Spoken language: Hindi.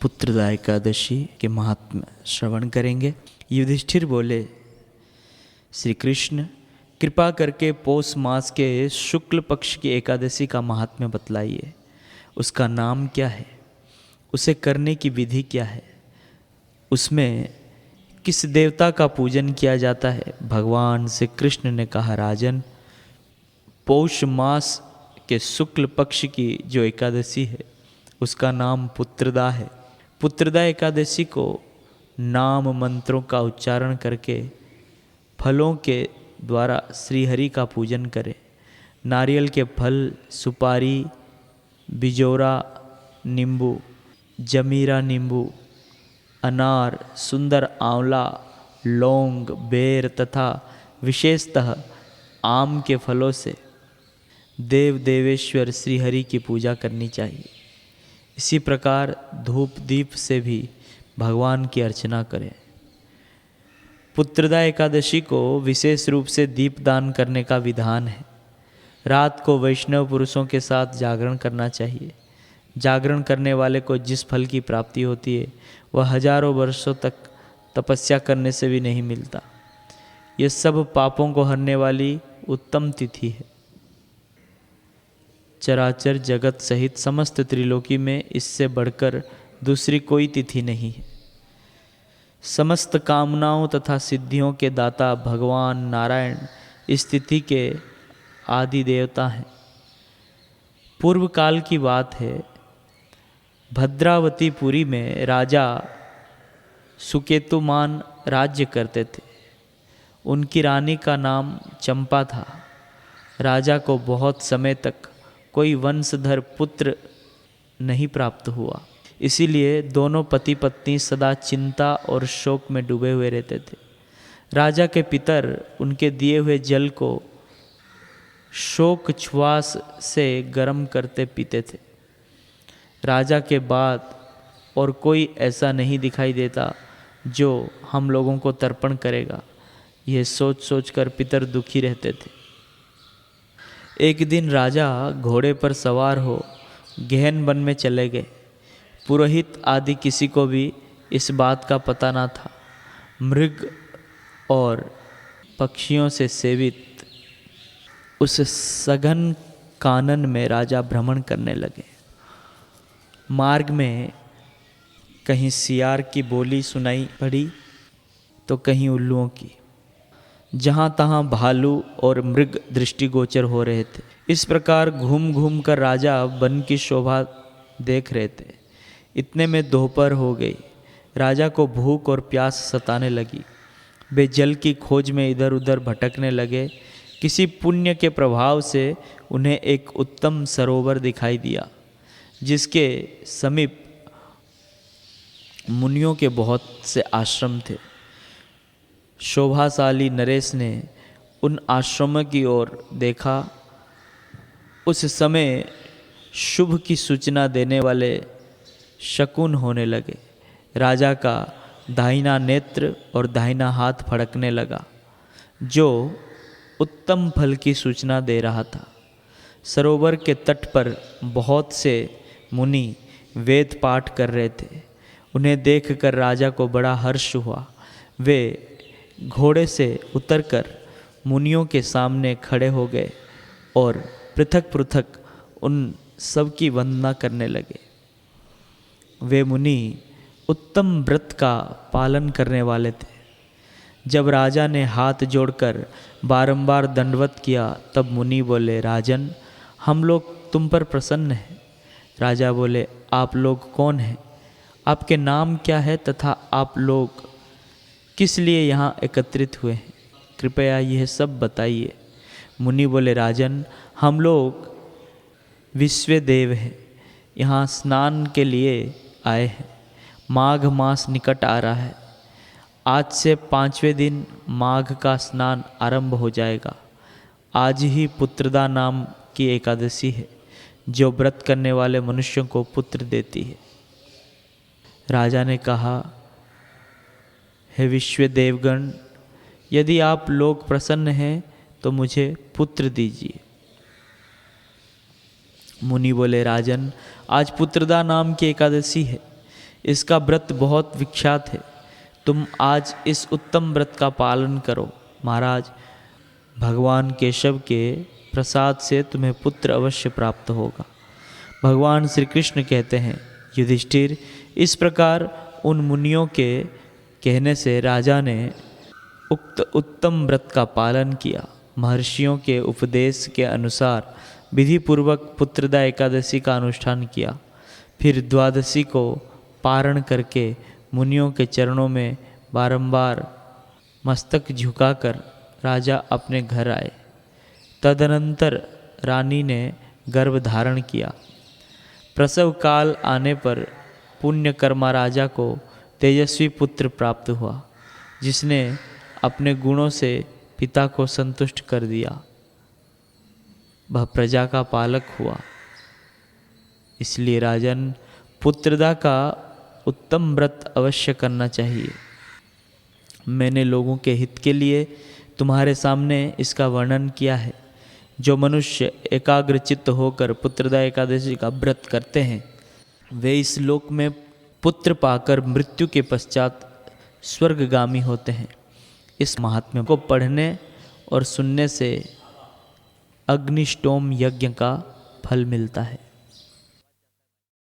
पुत्रदा एकादशी के महात्म्य श्रवण करेंगे। युधिष्ठिर बोले, श्री कृष्ण कृपा करके पौष मास के शुक्ल पक्ष की एकादशी का महात्म्य बतलाइए। उसका नाम क्या है, उसे करने की विधि क्या है, उसमें किस देवता का पूजन किया जाता है। भगवान श्री कृष्ण ने कहा, राजन, पौष मास के शुक्ल पक्ष की जो एकादशी है उसका नाम पुत्रदा है। पुत्रदा एकादशी को नाम मंत्रों का उच्चारण करके फलों के द्वारा श्रीहरि का पूजन करें। नारियल के फल, सुपारी, बिजोरा नींबू, जमीरा नींबू, अनार, सुंदर आंवला, लौंग, बेर तथा विशेषतः आम के फलों से देव देवेश्वर श्रीहरि की पूजा करनी चाहिए। इसी प्रकार धूप दीप से भी भगवान की अर्चना करें। पुत्रदा एकादशी को विशेष रूप से दीपदान करने का विधान है। रात को वैष्णव पुरुषों के साथ जागरण करना चाहिए। जागरण करने वाले को जिस फल की प्राप्ति होती है वह हजारों वर्षों तक तपस्या करने से भी नहीं मिलता। ये सब पापों को हरने वाली उत्तम तिथि है। चराचर जगत सहित समस्त त्रिलोकी में इससे बढ़कर दूसरी कोई तिथि नहीं है। समस्त कामनाओं तथा सिद्धियों के दाता भगवान नारायण इस तिथि के आदि देवता हैं। पूर्व काल की बात है, भद्रावतीपुरी में राजा सुकेतुमान राज्य करते थे। उनकी रानी का नाम चंपा था। राजा को बहुत समय तक कोई वंशधर पुत्र नहीं प्राप्त हुआ। इसीलिए दोनों पति पत्नी सदा चिंता और शोक में डूबे हुए रहते थे। राजा के पितर उनके दिए हुए जल को शोक छुआस से गर्म करते पीते थे। राजा के बाद और कोई ऐसा नहीं दिखाई देता जो हम लोगों को तर्पण करेगा। यह सोच सोच कर पितर दुखी रहते थे। एक दिन राजा घोड़े पर सवार हो गहन वन में चले गए। पुरोहित आदि किसी को भी इस बात का पता न था। मृग और पक्षियों से सेवित उस सघन कानन में राजा भ्रमण करने लगे। मार्ग में कहीं सियार की बोली सुनाई पड़ी तो कहीं उल्लुओं की। जहाँ तहाँ भालू और मृग दृष्टिगोचर हो रहे थे। इस प्रकार घूम घूम कर राजा वन की शोभा देख रहे थे। इतने में दोपहर हो गई। राजा को भूख और प्यास सताने लगी। वे जल की खोज में इधर उधर भटकने लगे। किसी पुण्य के प्रभाव से उन्हें एक उत्तम सरोवर दिखाई दिया, जिसके समीप मुनियों के बहुत से आश्रम थे। शोभाशाली नरेश ने उन आश्रमों की ओर देखा। उस समय शुभ की सूचना देने वाले शकुन होने लगे। राजा का दाहिना नेत्र और दाहिना हाथ फड़कने लगा, जो उत्तम फल की सूचना दे रहा था। सरोवर के तट पर बहुत से मुनि वेद पाठ कर रहे थे। उन्हें देखकर राजा को बड़ा हर्ष हुआ। वे घोड़े से उतरकर मुनियों के सामने खड़े हो गए और पृथक पृथक उन सब की वंदना करने लगे। वे मुनि उत्तम व्रत का पालन करने वाले थे। जब राजा ने हाथ जोड़कर बारंबार दंडवत किया तब मुनि बोले, राजन, हम लोग तुम पर प्रसन्न हैं। राजा बोले, आप लोग कौन हैं? आपके नाम क्या है तथा आप लोग किस लिए यहाँ एकत्रित हुए हैं? कृपया यह सब बताइए। मुनि बोले, राजन, हम लोग विश्वदेव हैं। यहाँ स्नान के लिए आए हैं। माघ मास निकट आ रहा है। आज से 5वें दिन माघ का स्नान आरंभ हो जाएगा। आज ही पुत्रदा नाम की एकादशी है, जो व्रत करने वाले मनुष्यों को पुत्र देती है। राजा ने कहा, हे विश्व देवगण, यदि आप लोग प्रसन्न हैं तो मुझे पुत्र दीजिए। मुनि बोले, राजन, आज पुत्रदा नाम की एकादशी है। इसका व्रत बहुत विख्यात है। तुम आज इस उत्तम व्रत का पालन करो। महाराज, भगवान केशव के प्रसाद से तुम्हें पुत्र अवश्य प्राप्त होगा। भगवान श्री कृष्ण कहते हैं, युधिष्ठिर, इस प्रकार उन मुनियों के कहने से राजा ने उक्त उत्तम व्रत का पालन किया। महर्षियों के उपदेश के अनुसार विधिपूर्वक पुत्रदा एकादशी का अनुष्ठान किया। फिर द्वादशी को पारण करके मुनियों के चरणों में बारंबार मस्तक झुकाकर राजा अपने घर आए। तदनंतर रानी ने गर्भ धारण किया। प्रसव काल आने पर पुण्यकर्मा राजा को तेजस्वी पुत्र प्राप्त हुआ, जिसने अपने गुणों से पिता को संतुष्ट कर दिया। वह प्रजा का पालक हुआ। इसलिए राजन, पुत्रदा का उत्तम व्रत अवश्य करना चाहिए। मैंने लोगों के हित के लिए तुम्हारे सामने इसका वर्णन किया है। जो मनुष्य एकाग्रचित्त होकर पुत्रदा एकादशी का व्रत करते हैं, वे इस लोक में पुत्र पाकर मृत्यु के पश्चात स्वर्गगामी होते हैं। इस महात्म्य को पढ़ने और सुनने से अग्निष्टोम यज्ञ का फल मिलता है।